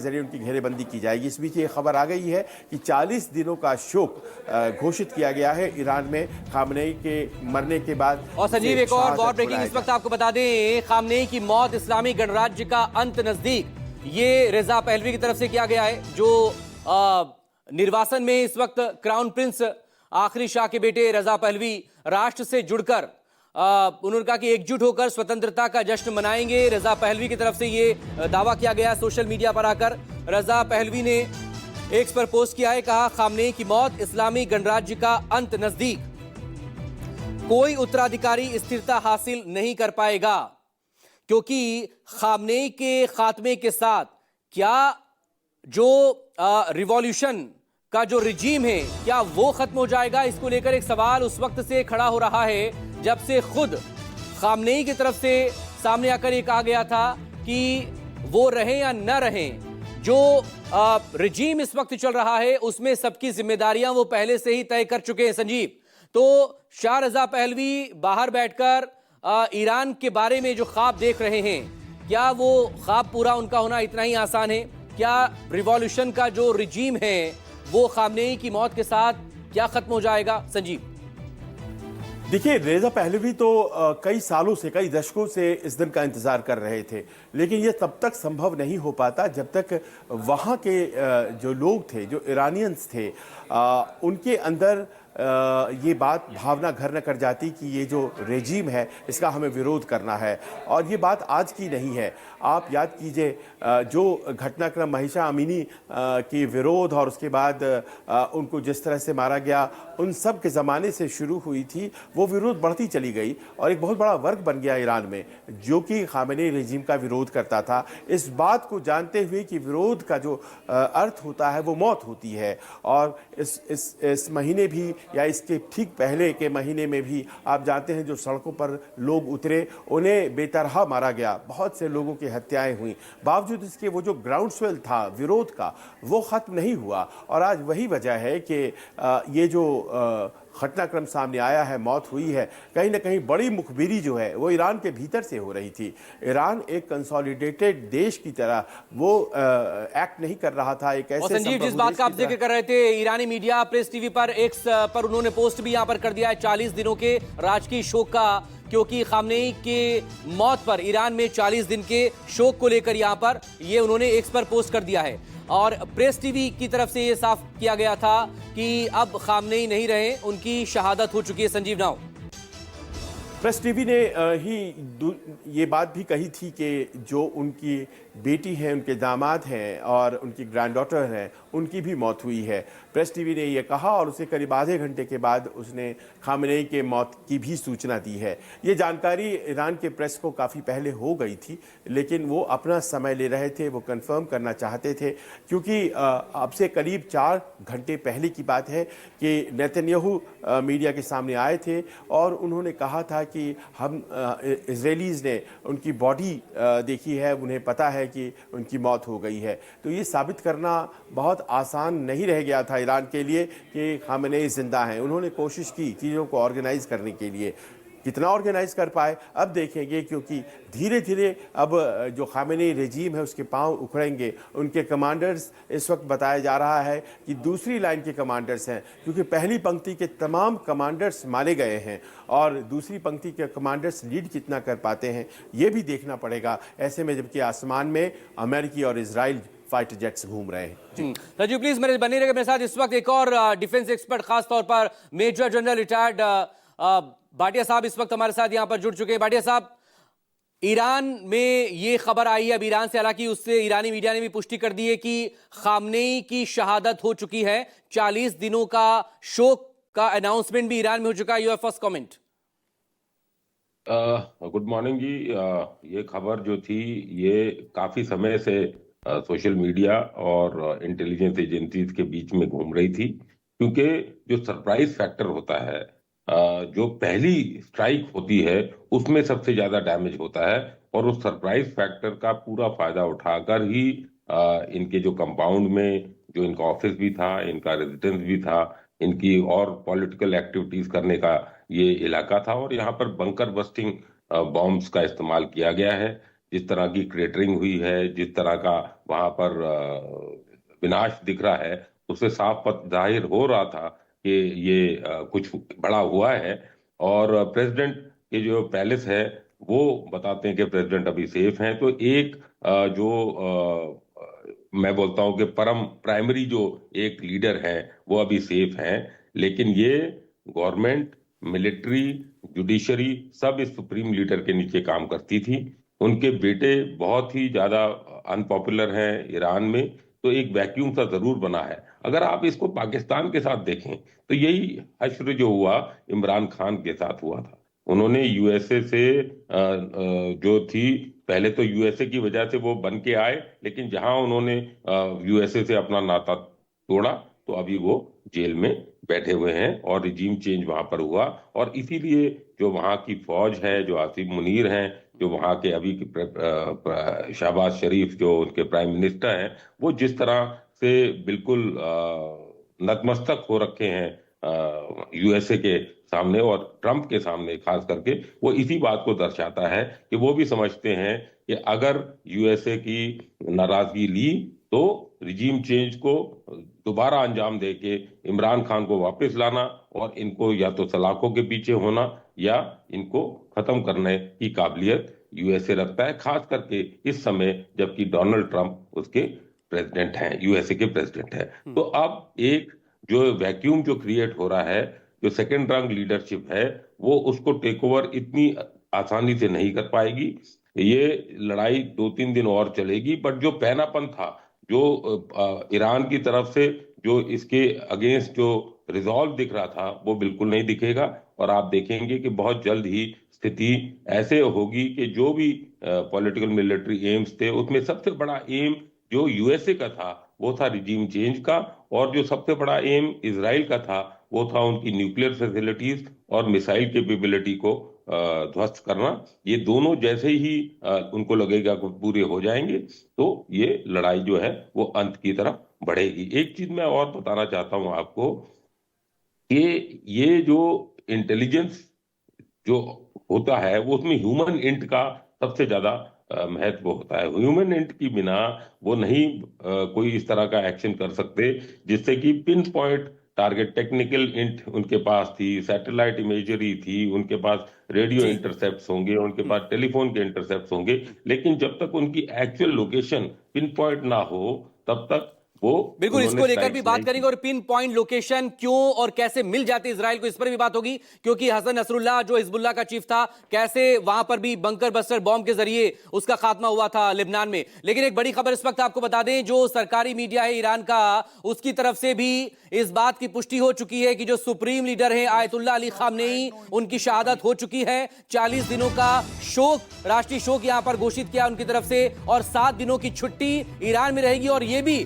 जरिए उनकी घेरेबंदी की जाएगी। इस बीच ये खबर आ गई है कि 40 दिनों का शोक घोषित किया गया है ईरान में खामनेई के मरने के बाद। और संजीव, एक और बहुत ब्रेकिंग इस वक्त आपको बता दें, खामनेई की मौत, इस्लामी गणराज्य का अंत नजदीक, ये रजा पहलवी की तरफ से किया गया है, जो निर्वासन में इस वक्त क्राउन प्रिंस आखिरी शाह के बेटे रजा पहलवी राष्ट्र से जुड़कर उन्होंने कहा कि एकजुट होकर स्वतंत्रता का जश्न मनाएंगे। रजा पहलवी की तरफ से ये दावा किया गया सोशल मीडिया पर आकर। रजा पहलवी ने एक्स पर पोस्ट किया है, कहा खामनेई की मौत, इस्लामी गणराज्य का अंत नजदीक, कोई उत्तराधिकारी स्थिरता हासिल नहीं कर पाएगा, क्योंकि खामनेई के खात्मे के साथ क्या जो रिवॉल्यूशन का जो रिजीम है, क्या वो खत्म हो जाएगा? इसको लेकर एक सवाल उस वक्त से खड़ा हो रहा है जब से खुद खामनेई की तरफ से सामने आकर ये कहा गया था कि वो रहें या न रहें, जो रिजीम इस वक्त चल रहा है उसमें सबकी जिम्मेदारियां वो पहले से ही तय कर चुके हैं। संजीव, तो शाह रजा पहलवी बाहर बैठकर ईरान के बारे में जो ख्वाब देख रहे हैं, क्या वो ख्वाब पूरा उनका होना इतना ही आसान है? क्या रिवॉल्यूशन का जो रिजीम है वो खामनेई की मौत के साथ क्या खत्म हो जाएगा? संजीव, देखिए, रेजा पहलवी तो कई सालों से, कई दशकों से इस दिन का इंतजार कर रहे थे, लेकिन ये तब तक संभव नहीं हो पाता जब तक वहाँ के जो लोग थे, जो ईरानियंस थे, उनके अंदर ये बात भावना घर न कर जाती कि ये जो रेजीम है इसका हमें विरोध करना है। और ये बात आज की नहीं है। आप याद कीजिए, जो घटनाक्रम महिसा अमीनी की विरोध और उसके बाद उनको जिस तरह से मारा गया, उन सब के ज़माने से शुरू हुई थी, वो विरोध बढ़ती चली गई और एक बहुत बड़ा वर्ग बन गया ईरान में जो कि खामेनी रेजीम का विरोध करता था। इस बात को जानते हुए कि विरोध का जो अर्थ होता है वो मौत होती है। और इस महीने भी या इसके ठीक पहले के महीने में भी आप जानते हैं जो सड़कों पर लोग उतरे, उन्हें बेतरहा मारा गया, बहुत से लोगों की हत्याएं हुई। बावजूद इसके वो जो ग्राउंड स्वेल था विरोध का, वो ख़त्म नहीं हुआ। और आज वही वजह है कि ये जो घटनाक्रम सामने आया है, मौत हुई है, कहीं ना कहीं बड़ी मुखबिरी जो है वो ईरान के भीतर से हो रही थी। ईरान एक कंसोलिडेटेड देश की तरह वो एक्ट नहीं कर रहा था। एक ऐसे संजीव, जिस बात का आप जिक्र कर रहे थे, ईरानी मीडिया प्रेस टीवी पर एक्स पर उन्होंने पोस्ट भी यहां पर कर दिया है 40 दिनों के राजकीय शोक का, क्योंकि खामनेई के मौत पर ईरान में 40 दिन के शोक को लेकर यहां पर ये उन्होंने एक्स पर पोस्ट कर दिया है। और प्रेस टीवी की तरफ से ये साफ किया गया था कि अब खामनेई नहीं रहे, उनकी शहादत हो चुकी है। संजीव नाउ, प्रेस टीवी ने ही ये बात भी कही थी कि जो उनकी बेटी हैं, उनके दामाद हैं और उनकी ग्रैंड डॉटर हैं, उनकी भी मौत हुई है। प्रेस टीवी ने ये कहा और उसे करीब आधे घंटे के बाद उसने खामनेई के मौत की भी सूचना दी है। ये जानकारी ईरान के प्रेस को काफ़ी पहले हो गई थी, लेकिन वो अपना समय ले रहे थे, वो कंफर्म करना चाहते थे, क्योंकि अब से करीब 4 घंटे पहले की बात है कि नेतन्याहू मीडिया के सामने आए थे और उन्होंने कहा था कि हम इजरायलीज़ ने उनकी बॉडी देखी है, उन्हें पता है कि उनकी मौत हो गई है। तो ये साबित करना बहुत आसान नहीं रह गया था ईरान के लिए कि खामेनेई जिंदा हैं। उन्होंने कोशिश की चीज़ों को ऑर्गेनाइज करने के लिए, कितना ऑर्गेनाइज कर पाए अब देखेंगे, क्योंकि धीरे धीरे अब जो खामेनेई रेजीम है उसके पांव उखड़ेंगे। उनके कमांडर्स इस वक्त बताया जा रहा है कि दूसरी लाइन के कमांडर्स हैं, क्योंकि पहली पंक्ति के तमाम कमांडर्स मारे गए हैं और दूसरी पंक्ति के कमांडर्स लीड कितना कर पाते हैं ये भी देखना पड़ेगा। ऐसे में जबकि आसमान में अमेरिकी और इजराइल फाइटर जेट्स घूम रहे हैं। राजू प्लीज मेरे बने रहिए मेरे साथ। इस वक्त एक और डिफेंस एक्सपर्ट, खासतौर पर मेजर जनरल रिटायर्ड भाटिया साहब इस वक्त हमारे साथ यहां पर जुड़ चुके हैं। भाटिया साहब, ईरान में ये खबर आई है अब ईरान से, हालांकि उससे ईरानी मीडिया ने भी पुष्टि कर दी है कि खामनेई की शहादत हो चुकी है। 40 दिनों का शोक का अनाउंसमेंट भी ईरान में हो चुका है। Your first comment. Good morning जी। ये खबर जो थी ये काफी समय से सोशल मीडिया और इंटेलिजेंस एजेंसीज के बीच में घूम रही थी, क्योंकि जो सरप्राइज फैक्टर होता है, जो पहली स्ट्राइक होती है उसमें सबसे ज्यादा डैमेज होता है, और उस सरप्राइज फैक्टर का पूरा फायदा उठाकर ही इनके जो कंपाउंड में जो इनका ऑफिस भी था, इनका रेजिडेंस भी था, इनकी और पॉलिटिकल एक्टिविटीज करने का ये इलाका था, और यहाँ पर बंकर बस्टिंग बॉम्ब्स का इस्तेमाल किया गया है। जिस तरह की क्रेटरिंग हुई है, जिस तरह का वहां पर विनाश दिख रहा है, उससे साफ जाहिर हो रहा था कि ये कुछ बड़ा हुआ है। और प्रेसिडेंट के जो पैलेस है वो बताते हैं कि प्रेसिडेंट अभी सेफ हैं। तो एक मैं बोलता हूं कि प्राइमरी जो एक लीडर है वो अभी सेफ हैं। लेकिन ये गवर्नमेंट, मिलिट्री, जुडिशरी सब इस सुप्रीम लीडर के नीचे काम करती थी। उनके बेटे बहुत ही ज्यादा अनपॉपुलर हैं ईरान में, तो एक वैक्यूम सा जरूर बना है। अगर आप इसको पाकिस्तान के साथ देखें तो यही हश्र जो हुआ इमरान खान के साथ हुआ था। उन्होंने यूएसए से जो थी, पहले तो यूएसए की वजह से वो बन के आए, लेकिन जहां उन्होंने यूएसए से अपना नाता तोड़ा तो अभी वो जेल में बैठे हुए हैं और रिजीम चेंज वहां पर हुआ। और इसीलिए जो वहां की फौज है, जो आसिफ मुनीर हैं, जो वहां के अभी के शहबाज शरीफ जो उनके प्राइम मिनिस्टर हैं, वो जिस तरह से बिल्कुल नतमस्तक हो रखे हैं यूएसए के सामने और ट्रंप के सामने खास करके, वो इसी बात को दर्शाता है कि वो भी समझते हैं कि अगर यूएसए की नाराजगी ली तो रिजीम चेंज को दोबारा अंजाम देके इमरान खान को वापस लाना और इनको या तो सलाखों के पीछे होना या इनको खत्म करने की काबिलियत यूएसए रखता है, खास करके इस समय जबकि डोनाल्ड ट्रंप उसके प्रेसिडेंट हैं, यूएसए के प्रेसिडेंट हैं। तो अब एक जो वैक्यूम जो क्रिएट हो रहा है, जो सेकेंड रैंक लीडरशिप है, वो उसको टेक ओवर इतनी आसानी से नहीं कर पाएगी। ये लड़ाई 2-3 दिन और चलेगी, बट जो पैनापन था, जो ईरान की तरफ से जो इसके अगेंस्ट जो रिजॉल्व दिख रहा था, वो बिल्कुल नहीं दिखेगा। और आप देखेंगे कि बहुत जल्द ही स्थिति ऐसे होगी कि जो भी पॉलिटिकल मिलिट्री एम्स थे, उसमें सबसे बड़ा एम जो यूएसए का था वो था रिजीम चेंज का, और जो सबसे बड़ा एम इजराइल का था वो था उनकी न्यूक्लियर फैसिलिटीज और मिसाइल कैपेबिलिटी को ध्वस्त करना। ये दोनों जैसे ही उनको लगेगा कि पूरे हो जाएंगे तो ये लड़ाई जो है वो अंत की तरफ बढ़ेगी। एक चीज मैं और बताना चाहता हूं आपको कि ये जो इंटेलिजेंस जो होता है वो उसमें ह्यूमन इंट का सबसे ज्यादा महत्व होता है। ह्यूमन इंट की बिना वो नहीं कोई इस तरह का एक्शन कर सकते जिससे कि pin point target, technical int उनके पास थी, सैटेलाइट इमेजरी थी, उनके पास रेडियो जी। इंटरसेप्ट्स होंगे, उनके पास टेलीफोन के इंटरसेप्ट्स होंगे, लेकिन जब तक उनकी एक्चुअल लोकेशन पिन पॉइंट ना हो तब तक वो बिल्कुल, उन्होंने इसको लेकर भी स्ट्राइक्स बात नहीं करेंगे और पिन पॉइंट लोकेशन क्यों और कैसे मिल जाती है इजराइल को, इस पर भी बात होगी। क्योंकि हसन नसरुल्लाह जो हिजबुल्लाह का चीफ था, कैसे वहां पर भी बंकर बस्टर बॉम्ब के जरिए उसका खात्मा हुआ था लिबनान में। लेकिन एक बड़ी खबर इस वक्त आपको बता दें, जो सरकारी मीडिया है ईरान का, उसकी तरफ से भी इस बात की पुष्टि हो चुकी है कि जो सुप्रीम लीडर है आयतुल्लाह अली खामनेई, उनकी शहादत हो चुकी है। 40 दिनों का शोक, राष्ट्रीय शोक यहां पर घोषित किया उनकी तरफ से, और 7 दिनों की छुट्टी ईरान में रहेगी। और यह भी